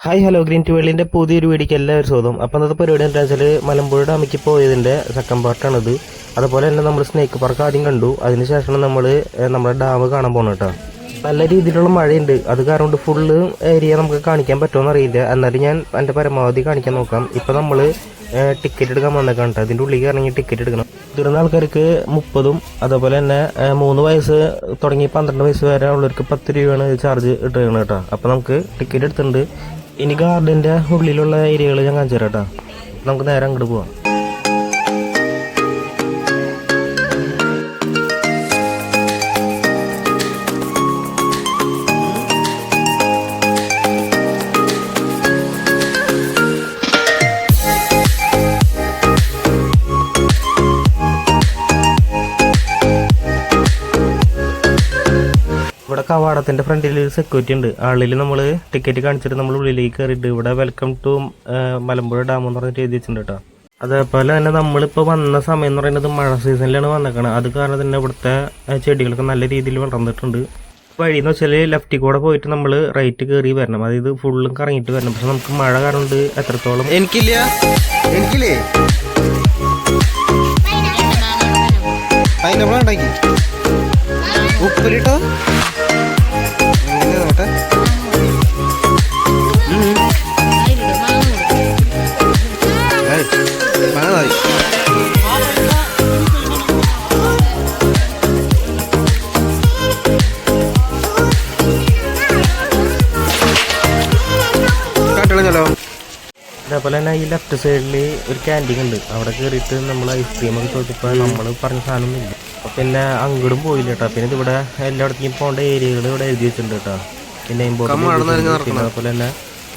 Hi hello green to വേൾഡിന്റെ പുതിയൊരു വീഡിയോക്ക് എല്ലാവരും സ്വാഗതം. അപ്പം ഇന്നത്തെ പരിപാടി എന്താ വെച്ചാൽ മലമ്പുഴ ഡാമിക്ക് പോയതിന്റെ സെക്കൻഡ് പാർട്ടാണിത്. അതുപോലെ തന്നെ നമ്മൾ സ്നേക്ക് പാർക്ക് ആദ്യം കണ്ടു, അതിനുശേഷം നമ്മൾ നമ്മുടെ ഡാം കാണാൻ പോകണം കേട്ടോ. നല്ല രീതിയിലുള്ള മഴയുണ്ട്, അത് കാരണം ഫുള്ള് ഏരിയ നമുക്ക് കാണിക്കാൻ പറ്റുമെന്ന് അറിയില്ല. എന്നാലും ഞാൻ എൻ്റെ പരമാവധി കാണിക്കാൻ നോക്കാം. ഇപ്പം നമ്മൾ ടിക്കറ്റ് എടുക്കാൻ വന്നേക്കാം കേട്ടോ. അതിൻ്റെ ഉള്ളിൽ ഇറങ്ങി ടിക്കറ്റ് എടുക്കണം. മുതിർന്ന ആൾക്കാർക്ക് 30ഉം അതുപോലെ തന്നെ 3 വയസ്സ് തുടങ്ങി 12 വയസ്സ് വരെ ഉള്ളവർക്ക് 10 രൂപയാണ് ചാർജ് ഇട്ടിരിക്കണം കേട്ടോ. അപ്പം നമുക്ക് ടിക്കറ്റ് എടുത്തിട്ടുണ്ട്. ഇനി ഗാർഡന്റെ ഉള്ളിലുള്ള ഏരിയകൾ ഞാൻ കാണിച്ചു തരാം കേട്ടോ. നമുക്ക് നേരെ അങ്ങോട്ട് പോവാം. ഇവിടെ കവാടത്തിന്റെ ഫ്രണ്ടിൽ ഒരു സെക്യൂരിറ്റി ഉണ്ട്. ആളിൽ നമ്മൾ ടിക്കറ്റ് കാണിച്ചിട്ട് നമ്മൾ ഉള്ളിലേക്ക് കയറിയിട്ട് ഇവിടെ വെൽക്കം ടു മലമ്പുഴ ഡാം എന്ന് പറഞ്ഞിട്ട് എഴുതി വെച്ചിട്ടുണ്ട് കേട്ടോ. അതേപോലെ തന്നെ നമ്മളിപ്പോൾ വന്ന സമയം എന്ന് പറയുന്നത് മഴ സീസണിലാണ് വന്നേക്കണം. അത് കാരണം തന്നെ ഇവിടുത്തെ ചെടികളൊക്കെ നല്ല രീതിയിൽ വളർന്നിട്ടുണ്ട്. വഴിയെന്ന് വെച്ചാൽ ലെഫ്റ്റിൽ കൂടെ പോയിട്ട് നമ്മൾ റൈറ്റ് കയറി വരണം, അതായത് ഫുള്ളും കറങ്ങിയിട്ട് വരണം. പക്ഷെ നമുക്ക് മഴ കാരണം എത്രത്തോളം എനിക്കില്ലേ പൈനാപ്പിൾ ഉണ്ടാക്കി ഉപ്പിലിട്ടോ നോട്ടെ. മതി കാട്ടിളഞ്ഞല്ലോ. അതേപോലെ തന്നെ ഈ ലെഫ്റ്റ് സൈഡിൽ ഒരു ക്യാൻറ്റീൻ ഉണ്ട്. അവിടെ കയറിയിട്ട് നമ്മൾ ഐസ്ക്രീമൊക്കെ ചോദിച്ചപ്പോൾ നമ്മൾ പറഞ്ഞ സാധനമൊന്നും ഇല്ല. അപ്പം പിന്നെ അങ്ങോട്ടും പോയില്ല കേട്ടോ. പിന്നെ ഇതിവിടെ എല്ലായിടത്തേക്കും പോകേണ്ട ഏരിയകൾ ഇവിടെ എഴുതി വെച്ചിട്ടുണ്ട് കേട്ടോ. പിന്നെ അതുപോലെ തന്നെ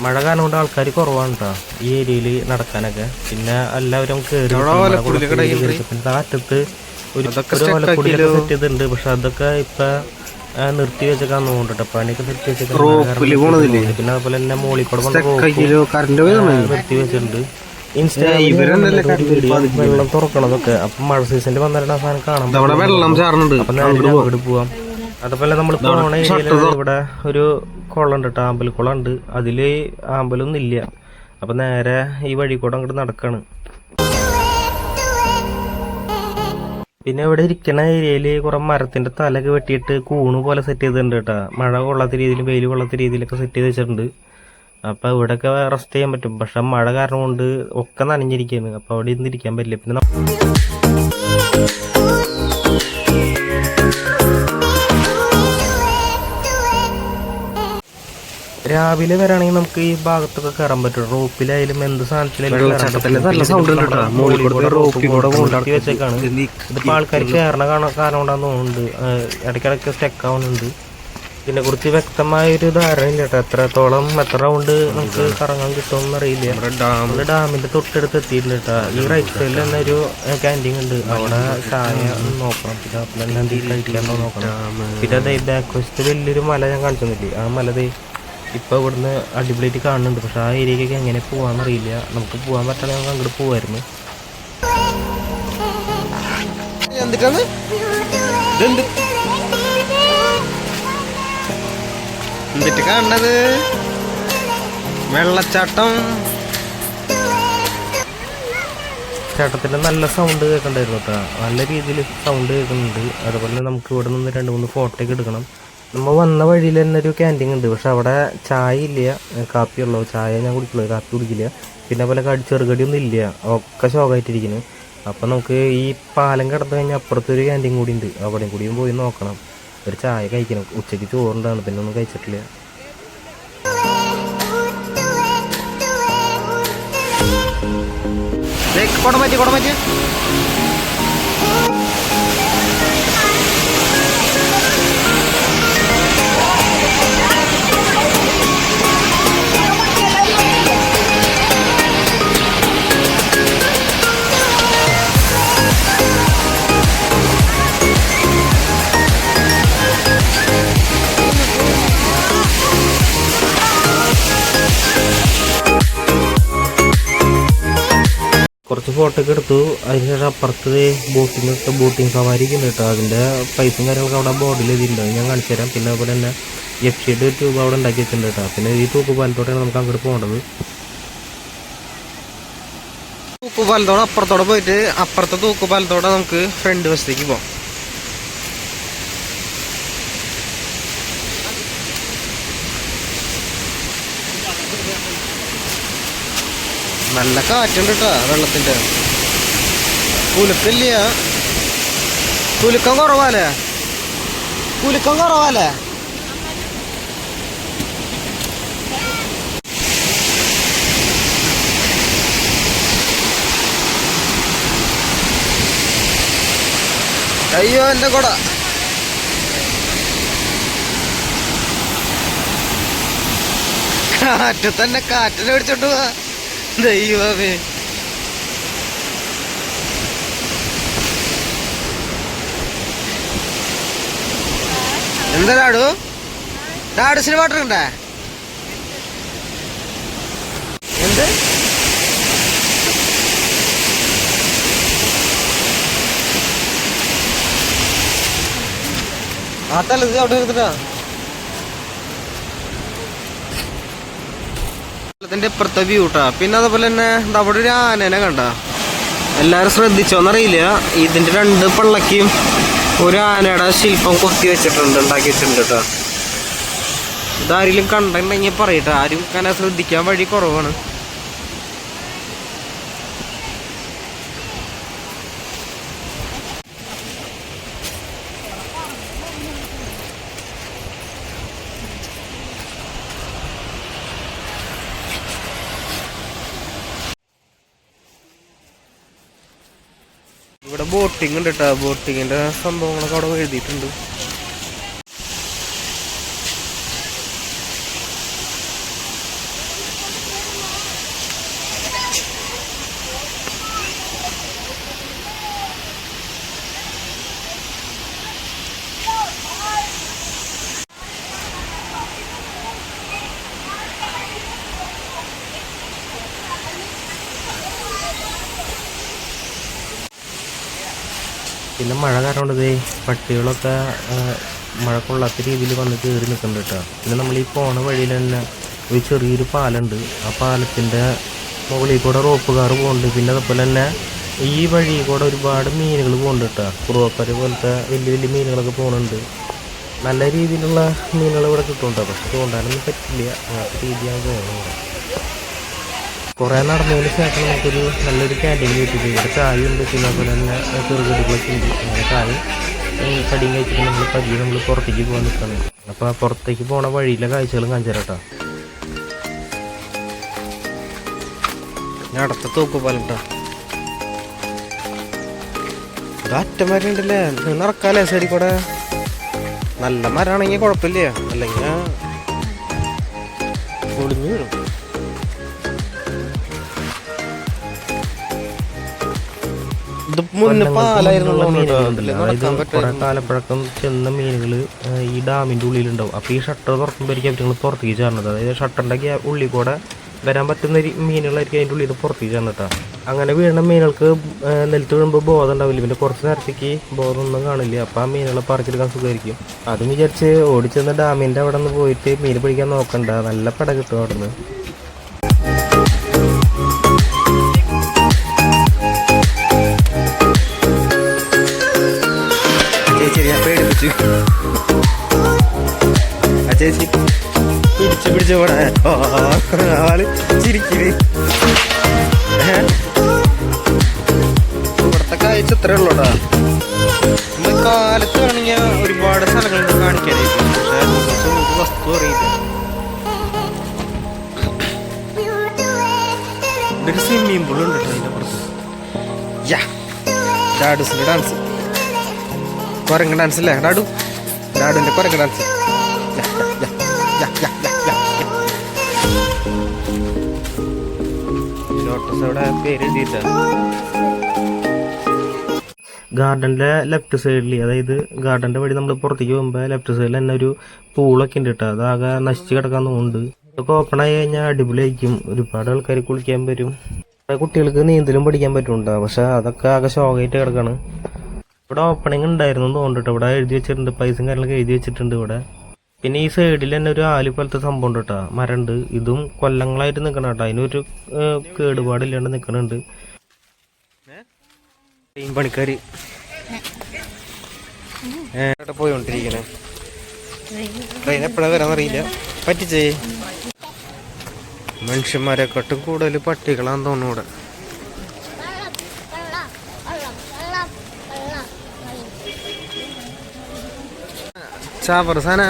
മഴ കാരണം കൊണ്ട് ആൾക്കാർ കുറവാണ് കേട്ടോ ഈ ഏരിയയിൽ നടക്കാനൊക്കെ. പിന്നെ എല്ലാവരും കയറി പിന്നെ അറ്റത്ത് ഒരു ഓലക്കുടിയൊക്കെ സെറ്റ് ചെയ്തിട്ടുണ്ട്. പക്ഷെ അതൊക്കെ ഇപ്പം നിർത്തി വെച്ചേക്കാൻ തോന്നുന്നുണ്ട്. പണിയൊക്കെ നിർത്തി വെച്ചേക്കാൻ. പിന്നെ അതുപോലെ തന്നെ മോളിൽ കൂടെ നിർത്തി വെച്ചിട്ടുണ്ട്. വെള്ളം തുറക്കണതൊക്കെ. അപ്പം മഴ സീസണിൽ വന്നിട്ട് ആ സാധനം കാണാം. അപ്പം അങ്ങോട്ട് പോവാം. അതുപോലെ നമ്മൾ പോണ ഏരിയയിൽ ഇവിടെ ഒരു കുളം ഉണ്ട് കേട്ടോ, ആമ്പൽക്കുളം ഉണ്ട്. അതില് ആമ്പലൊന്നും ഇല്ല. അപ്പൊ നേരെ ഈ വഴി കൂടെ അങ്ങോട്ട് നടക്കാണ്. പിന്നെ ഇവിടെ ഇരിക്കണ ഏരിയയില് കുറെ മരത്തിന്റെ തലയൊക്കെ വെട്ടിയിട്ട് കൂണ് പോലെ സെറ്റ് ചെയ്തിട്ടുണ്ട് കേട്ടോ. മഴ കൊള്ളാത്ത രീതിയിൽ വെയിൽ കൊള്ളാത്ത രീതിയിലൊക്കെ സെറ്റ് ചെയ്ത് വെച്ചിട്ടുണ്ട്. അപ്പൊ ഇവിടെയൊക്കെ റെസ്റ്റ് ചെയ്യാൻ പറ്റും. പക്ഷെ മഴ കാരണം കൊണ്ട് ഒക്കെ നനഞ്ഞിരിക്കുകയാണ്. അപ്പൊ അവിടെ ഇരുന്ന് ഇരിക്കാൻ പറ്റില്ല. പിന്നെ രാവിലെ വരാണെങ്കിൽ നമുക്ക് ഈ ഭാഗത്തൊക്കെ കയറാൻ പറ്റും. റോപ്പിലായാലും എന്ത് സാധനത്തിലായാലും വെച്ചേക്കാണ്. ഇതിപ്പോ ആൾക്കാർ കയറണ കാരണം കൊണ്ടാന്ന് തോന്നുന്നുണ്ട്. ഇടയ്ക്കിടയ്ക്ക് സ്റ്റെക്ക് ആവുന്നുണ്ട്. ഇതിനെ കുറിച്ച് വ്യക്തമായൊരു ധാരണ ഇല്ല കേട്ടോ. എത്ര റൗണ്ട് നമുക്ക് കറങ്ങാൻ കിട്ടുമെന്ന് അറിയില്ല. ഡാമിന്റെ തൊട്ടടുത്ത് എത്തിയിട്ടുണ്ട് കേട്ടോ. ഈ റൈറ്റ് സൈഡിൽ തന്നെ ഒരു ക്യാൻറ്റീൻ ഉണ്ട്. അവിടെ ചായ നോക്കണം. പിന്നെ അതുപോലെ തന്നെ എന്തെങ്കിലും കഴിക്കാനോ നോക്കണം. പിന്നെ അതേ ബാക്ക് വശത്ത് വലിയൊരു മല ഞാൻ കാണിച്ചൊന്നുമില്ലേ, ആ മല ഇപ്പൊ ഇവിടുന്ന് അടിപൊളിയായിട്ട് കാണുന്നുണ്ട്. പക്ഷെ ആ ഏരിയക്കൊക്കെ എങ്ങനെ പോവാന്നറിയില്ല. നമുക്ക് പോകാൻ പറ്റണമെങ്കിൽ നമുക്ക് അങ്ങോട്ട് പോവായിരുന്നു. എന്നിട്ട് കാണുന്നത് വെള്ളച്ചാട്ടം. ചേട്ടത്തിന്റെ നല്ല സൗണ്ട് കേൾക്കണ്ടായിരുന്നു കേട്ടോ. നല്ല രീതിയിൽ സൗണ്ട് കേൾക്കുന്നുണ്ട്. അതുപോലെ നമുക്ക് ഇവിടെ നിന്ന് 2-3 ഫോട്ടോ ഒക്കെ എടുക്കണം. നമ്മൾ വന്ന വഴിയിൽ തന്നെ ഒരു ക്യാൻറ്റീൻ ഉണ്ട്. പക്ഷെ അവിടെ ചായ ഇല്ല, കാപ്പിയുള്ളൂ. ചായ ഞാൻ കുടിക്കുള്ളൂ, കാപ്പി കുടിക്കില്ല. പിന്നെ പോലെ ചെറുകടിയൊന്നും ഇല്ല, ഒക്കെ ശോകമായിട്ടിരിക്കുന്നു. അപ്പം നമുക്ക് ഈ പാലം കിടന്നു കഴിഞ്ഞാൽ അപ്പുറത്തൊരു ക്യാൻറ്റീൻ കൂടി ഉണ്ട്. അവിടെയും കൂടിയും പോയി നോക്കണം. ഒരു ചായ കഴിക്കണം. ഉച്ചയ്ക്ക് ചോറുണ്ടാണ്, പിന്നെ ഒന്നും കഴിച്ചിട്ടില്ല. കൊടമറ്റി കുറച്ച് ഫോട്ടോ ഒക്കെ എടുത്തു. അതിനുശേഷം അപ്പുറത്ത് ബോട്ടിംഗ് സവാരി ഒക്കെ ഉണ്ട് കേട്ടോ. അതിൻ്റെ പൈസയും കാര്യങ്ങളൊക്കെ അവിടെ ബോർഡിൽ എഴുതിയിട്ടുണ്ടാവും, ഞാൻ കാണിച്ചു തരാം. പിന്നെ അതുപോലെ തന്നെ എഫ്സിയുടെ ഒരു ട്യൂബ് അവിടെ ഉണ്ടാക്കി വെച്ചിട്ടുണ്ട് കേട്ടോ. പിന്നെ ഈ തൂക്കുപാലത്തോടെയാണ് നമുക്ക് അങ്ങോട്ട് പോകേണ്ടത്. തൂക്കുപാലത്തോടെ അപ്പുറത്തോടെ പോയിട്ട് അപ്പുറത്തെ തൂക്കുപാലത്തോടെ നമുക്ക് ഫ്രണ്ട് വശത്തേക്ക് പോകാം. നല്ല കാറ്റുണ്ട് കേട്ടോ വെള്ളത്തിന്റെ. കുലുക്കില്ല, കുലുക്കം കുറവാലേ, കുലുക്കം കുറവാലേ. അയ്യോ എന്റെ കൊട. കാറ്റ് തന്നെ, കാറ്റിനെ പിടിച്ചോണ്ട് പോവാ. ദൈവമേ, എന്താ ഡാഡു? ഡാഡുസിന് വാട്ടർ ഉണ്ടേ? എന്ത് ആ തലത് അവിടെ എടുത്തിട്ടാ ത്തിന്റെ ഇപ്പുറത്തെ വ്യൂ ട്ടാ. പിന്നെ അതുപോലെ തന്നെ അവിടെ ഒരു ആനനെ കണ്ട. എല്ലാരും ശ്രദ്ധിച്ചോന്നറിയില്ല, ഇതിന്റെ 2 പള്ളക്കും ഒരു ആനയുടെ ശില്പം കൊത്തി വെച്ചിട്ടുണ്ട്, ഉണ്ടാക്കി വെച്ചിട്ടുണ്ട് കേട്ടോ. ഇതാരെങ്കിലും കണ്ടിട്ടുണ്ടെങ്കിൽ പറയട്ടെ. ആരും അങ്ങനെ ശ്രദ്ധിക്കാൻ വഴി കുറവാണ്. ഇവിടെ ബോട്ടിങ് ഉണ്ട് കേട്ടോ. ബോട്ടിങ്ങിന്റെ സംഭവങ്ങളൊക്കെ അവിടെ എഴുതിയിട്ടുണ്ട്. പിന്നെ മഴ കാരണം കൊണ്ട് പട്ടികളൊക്കെ മഴ കൊള്ളാത്ത രീതിയിൽ വന്ന് കയറി നിൽക്കുന്നുണ്ട് കേട്ടോ. പിന്നെ നമ്മൾ ഈ പോണ വഴിയിൽ തന്നെ ഒരു ചെറിയൊരു പാലമുണ്ട്. ആ പാലത്തിൻ്റെ മുകളിൽ കൂടെ റോപ്പ് കാർ പോകുന്നുണ്ട്. പിന്നെ അതുപോലെ തന്നെ ഈ വഴി കൂടെ ഒരുപാട് മീനുകൾ പോകുന്നുണ്ട് കേട്ടോ. കുറുവപ്പര പോലത്തെ വലിയ വലിയ മീനുകളൊക്കെ പോകുന്നുണ്ട്. നല്ല രീതിയിലുള്ള മീനുകൾ ഇവിടെ കിട്ടുന്നുണ്ടോ. പക്ഷെ ചൂണ്ടാനൊന്നും പറ്റില്ല, അങ്ങനത്തെ രീതിയാണ് പോകുന്നത്. കുറേ നടന്നതിന് ശേഷം നമുക്കൊരു നല്ലൊരു ക്യാൻറ്റീൻ കിട്ടിയിട്ട് ഇവിടെ ചായയുണ്ട്. പിന്നെ അതുപോലെ തന്നെ ചെറുകടികളൊക്കെ ഉണ്ട്. അങ്ങനെ ചായ കടിയും കഴിച്ചിട്ട് നമ്മൾ പതിയെ നമ്മൾ പുറത്തേക്ക് പോകാൻ നിൽക്കണം. അപ്പോൾ ആ പുറത്തേക്ക് പോണ വഴിയിലെ കാഴ്ചകളും കാണിച്ചു തരാം കേട്ടോ. ഞാൻ അടുത്ത തൂക്കുപാലം കേട്ടോ. ഒരറ്റമരം ഉണ്ടല്ലേ, നടക്കാല്ലേ സൈഡിൽ കൂടെ. നല്ല മരമാണെങ്കിൽ കുഴപ്പമില്ല, അല്ലെങ്കിൽ പൊളിഞ്ഞു വീഴും. കുറെ കാലപ്പഴക്കം ചെന്ന മീനുകൾ ഈ ഡാമിന്റെ ഉള്ളിലുണ്ടാവും. അപ്പൊ ഈ ഷട്ടർ തുറക്കുമ്പോഴേക്കും അവര് പുറത്തേക്ക് ചേർന്നത്. അതായത് ഷട്ടറിന്റെ ഉള്ളിൽ കൂടെ വരാൻ പറ്റുന്ന മീനുകളായിരിക്കും അതിന്റെ ഉള്ളിൽ പുറത്തേക്ക് ചേർന്നിട്ടാ. അങ്ങനെ വീഴുന്ന മീനുകൾക്ക് നിലത്ത് വീഴുമ്പോൾ ബോധം ഉണ്ടാവില്ല. പിന്നെ കുറച്ച് നേരത്തേക്ക് ബോധമൊന്നും കാണില്ല. അപ്പൊ ആ മീനുകളെ പറിച്ചെടുക്കാൻ സുഖമായിരിക്കും. അതും വിചാരിച്ച് ഓടിച്ചെന്ന് ഡാമിന്റെ അവിടെ നിന്ന് പോയിട്ട് മീൻ പിടിക്കാൻ നോക്കണ്ട, നല്ല പട കിട്ടും അവിടെ നിന്ന്. ചേച്ചി പിടിച്ചു പോടാ, ആള് ചിരിക്കില്. ഇവിടത്തെ കാഴ്ച ഇത്രേ ഉള്ളൂടാ. നമ്മൾ കാലത്ത് വേണമെങ്കിൽ ഒരുപാട് സ്ഥലങ്ങളുണ്ട് കാണിക്കാനായിട്ട്. പക്ഷെ ഒരു വസ്തു അറിയില്ല. ഇതൊരു സ്വിമ്മിങ് പൂൾ ഉണ്ട് കേട്ടോ അതിൻ്റെ പുറത്ത്. ഡാഡുസിന്റെ ഡാൻസ്, കുരങ്ങ ഡാൻസ് അല്ലേ ഡാഡു? ഡാഡുവിന്റെ കുരങ്ങ ഡാൻസ്. ഗാർഡന്റെ ലെഫ്റ്റ് സൈഡിൽ, അതായത് ഗാർഡന്റെ വഴി നമ്മൾ പുറത്തേക്ക് പോകുമ്പോൾ ലെഫ്റ്റ് സൈഡിൽ തന്നെ ഒരു പൂളൊക്കെ ഉണ്ട് കേട്ടോ. അതാകെ നശിച്ച് കിടക്കാൻ തോന്നുന്നുണ്ട്. ഇതൊക്കെ ഓപ്പൺ ആയി കഴിഞ്ഞാൽ അടിപൊളിയായിരിക്കും. ഒരുപാട് ആൾക്കാർ കുളിക്കാൻ വരും. കുട്ടികൾക്ക് നീന്തലും പഠിക്കാൻ പറ്റുന്നുണ്ടോ. പക്ഷെ അതൊക്കെ ആകെ ശോകമായിട്ട് കിടക്കാണ്. ഇവിടെ ഓപ്പണിങ് ഉണ്ടായിരുന്നു തോന്നിട്ട് ഇവിടെ എഴുതി വെച്ചിട്ടുണ്ട്, പൈസയും കാര്യങ്ങളൊക്കെ എഴുതി വെച്ചിട്ടുണ്ട് ഇവിടെ. പിന്നെ ഈ സൈഡിൽ തന്നെ ഒരു ആല് പോലത്തെ സംഭവം ഉണ്ട് കേട്ടോ, മരണ്ട്. ഇതും കൊല്ലങ്ങളായിട്ട് നിൽക്കണം കേട്ടോ, അതിനൊരു കേടുപാടില്ലാണ്ട് നിൽക്കണുണ്ട്. പണിക്കാര് പോയോണ്ടിരിക്കണേ. ട്രെയിൻ എപ്പോഴാ വരാന്നറിയില്ല. പറ്റിച്ചേ മനുഷ്യന്മാരെക്കാട്ടും കൂടുതൽ പട്ടികളാന്ന് തോന്നുന്നു ഇവിടെ. ചാവർ സാധന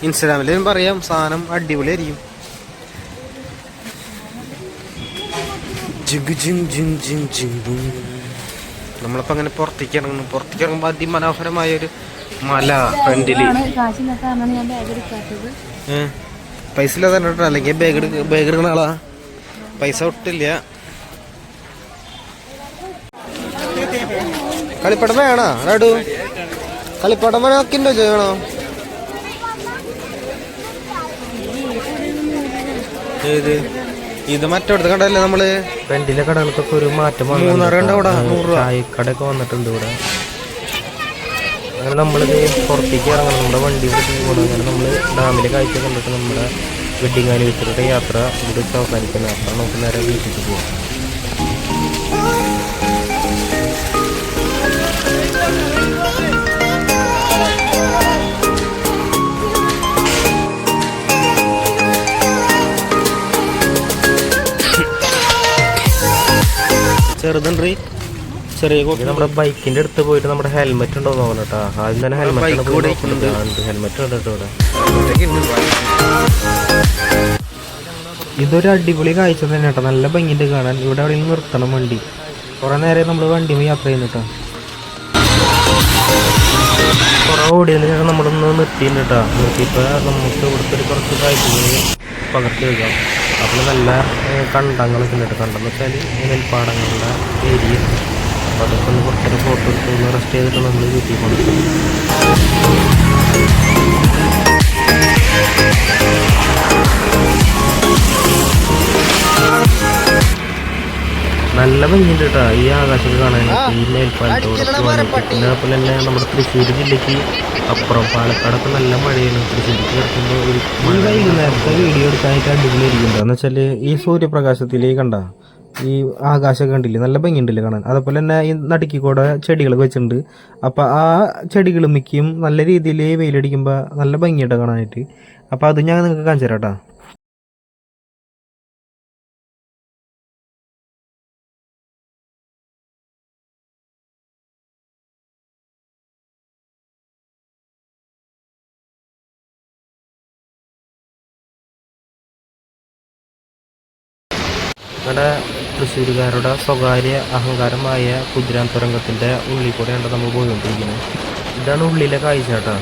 ഇൻസ്റ്റാഗ്രാമിലും പറയാം, സാധനം അടിപൊളിയായിരിക്കും. നമ്മളിപ്പോ അങ്ങനെ പുറത്തേക്ക് ഇറങ്ങുമ്പോ അതിമനോഹരമായ ഒരു മല ഫ്രണ്ടില്. പൈസ ഇല്ലാതെ തന്നെ അല്ലെങ്കിൽ ബാഗ് എടുക്കണ ആളാ, പൈസ ഒട്ടില്ല. കളിപ്പടം വേണോ റഡു? കളിപ്പടം വേണോ ചെയ്യണോ? ഏത് ഇത് മറ്റടുത്ത് കണ്ടല്ലേ നമ്മള് ഫ്രണ്ടിലെ കടകൾക്കൊക്കെ ഒരു മാറ്റം. ചായക്കടയൊക്കെ വന്നിട്ടുണ്ട് ഇവിടെ. അങ്ങനെ നമ്മളിത് പുറത്തേക്ക് ഇറങ്ങണം, നമ്മുടെ വണ്ടി പോകണം. അങ്ങനെ നമ്മൾ ഡാമിലെ കാഴ്ച കണ്ടിട്ട് നമ്മുടെ വെഡിങ് ആനിവേഴ്സറിയുടെ യാത്ര ഇവിടെ വെച്ച് അവസാനിക്കുന്നത്. അപ്പോൾ നമുക്ക് നേരെ വീട്ടിലേക്ക് പോകാം. ചെറുതുണ്ട് ചെറിയ നമ്മുടെ ബൈക്കിന്റെ അടുത്ത് പോയിട്ട് നമ്മുടെ ഹെൽമെറ്റ് ഉണ്ടോ നോക്കണം കേട്ടോ. ആദ്യം തന്നെ ഹെൽമെറ്റ് ഉണ്ട് കേട്ടോ ഇവിടെ. ഇതൊരു അടിപൊളി കാഴ്ച തന്നെ കേട്ടോ, നല്ല ഭംഗിയുണ്ട് കാണാൻ. ഇവിടെ അവിടെ നിന്ന് നിർത്തണം വണ്ടി. കുറെ നേരം നമ്മൾ വണ്ടി യാത്ര ചെയ്യുന്നു കേട്ടോ. കുറെ ഓടിയതിന് ശേഷം നമ്മളൊന്ന് നിർത്തിയിട്ടുണ്ട് കേട്ടോ. നിർത്തിയപ്പോൾ നമുക്ക് ഇവിടുത്തെ ഒരു കുറച്ച് കാഴ്ചകൾ പകർത്തി വയ്ക്കാം. അപ്പോൾ നല്ല കണ്ടങ്ങളൊക്കെ ഉണ്ട്. കണ്ടെന്ന് വെച്ചാൽ നെൽപ്പാടങ്ങളുടെ ഏരിയ. അപ്പോൾ അതൊക്കെ ഒന്ന് കുറച്ചൊരു ഫോട്ടോ എടുത്ത് റെസ്റ്റ് ചെയ്തിട്ട് നമ്മൾ വീട്ടിൽ കൊണ്ടുപോകും. നല്ല ഭംഗിയുണ്ട് കേട്ടോ ഈ ആകാശത്ത് കാണാനായിട്ട്, ഈ മേൽപ്പാലത്തോടെ പോകാനായിട്ട്. പിന്നെ അതുപോലെ തന്നെ നമ്മുടെ തൃശ്ശൂർ ജില്ലയ്ക്ക് അപ്പുറം പാലക്കാടൊക്കെ നല്ല മഴയാണ്. തൃശ്ശൂർക്ക് കിടക്കുമ്പോൾ ഒരു വൈകുന്നേരത്തെ വീഡിയോ എടുക്കാനായിട്ട് അടിപൊളിയായിരിക്കും. എന്ന് വെച്ചാൽ ഈ സൂര്യപ്രകാശത്തിലേക്ക് കണ്ട ഈ ആകാശം കണ്ടില്ലേ, നല്ല ഭംഗിയുണ്ടല്ലേ കാണാൻ. അതുപോലെ തന്നെ ഈ നടുക്കി കൂടെ ചെടികളൊക്കെ വെച്ചിട്ടുണ്ട്. അപ്പോൾ ആ ചെടികൾ മിക്കും നല്ല രീതിയിൽ വെയിലടിക്കുമ്പോൾ നല്ല ഭംഗിയായിട്ട് കാണാനായിട്ട്. അപ്പോൾ അത് ഞാൻ നിങ്ങൾക്ക് കാണിച്ചു തരാം കേട്ടോ. നമ്മുടെ തൃശ്ശൂരുകാരുടെ സ്വകാര്യ അഹങ്കാരമായ കുതിരാൻ തുരങ്കത്തിൻ്റെ ഉള്ളിൽ കൂടെയാണ് നമ്മൾ പോയിക്കൊണ്ടിരിക്കുന്നത്. ഇതാണ് ഉള്ളിലെ കാഴ്ച കേട്ടോ.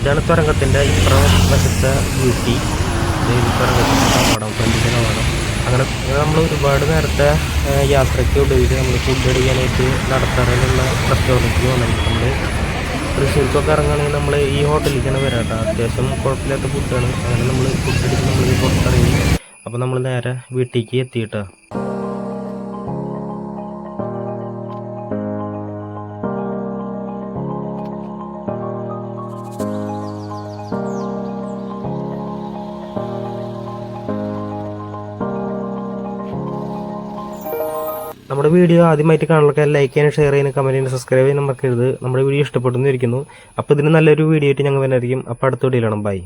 ഇതാണ് തുരങ്കത്തിൻ്റെ ഇപ്പുറം വശത്തെ ബ്യൂട്ടി. തുരങ്കത്തിൻ്റെ കവാടം, ഫ്രണ്ടിൻ്റെ കവാടം. അങ്ങനെ നമ്മൾ ഒരുപാട് നേരത്തെ യാത്രയ്ക്ക് ഒടുവിൽ നമ്മൾ ഫുഡ് അടിക്കാനായിട്ട് നടത്താറുള്ള റെസ്റ്റോറൻറ്റിൽ വന്നിട്ട് നമ്മൾ തൃശ്ശൂർക്കൊക്കെ ഇറങ്ങുകയാണെങ്കിൽ നമ്മൾ ഈ ഹോട്ടലിലേക്കാണ് വരാം കേട്ടോ. അത്യാവശ്യം കുഴപ്പമില്ലാത്ത ഫുഡാണ്. അങ്ങനെ നമ്മൾ ഫുഡ് അടിച്ച് നമ്മൾ പുറത്തിറങ്ങി. അപ്പോൾ നമ്മൾ നേരെ വീട്ടിലേക്ക് എത്തിയിട്ടാ. നമ്മുടെ വീഡിയോ ആദ്യമായിട്ട് കാണുന്നവർക്ക് ലൈക്ക് ചെയ്യാനും ഷെയർ ചെയ്യാനും കമൻറ്റ് ചെയ്യാനും സബ്സ്ക്രൈബ് ചെയ്യാനും മറക്കരുത്. നമ്മുടെ വീഡിയോ ഇഷ്ടപ്പെടുന്നിരിക്കുന്നു. അപ്പോൾ ഇതിന് നല്ലൊരു വീഡിയോ ആയിട്ട് ഞങ്ങൾ വരുന്നതായിരിക്കും. അപ്പോൾ അടുത്ത വീഡിയോയിലാണ്. ബൈ.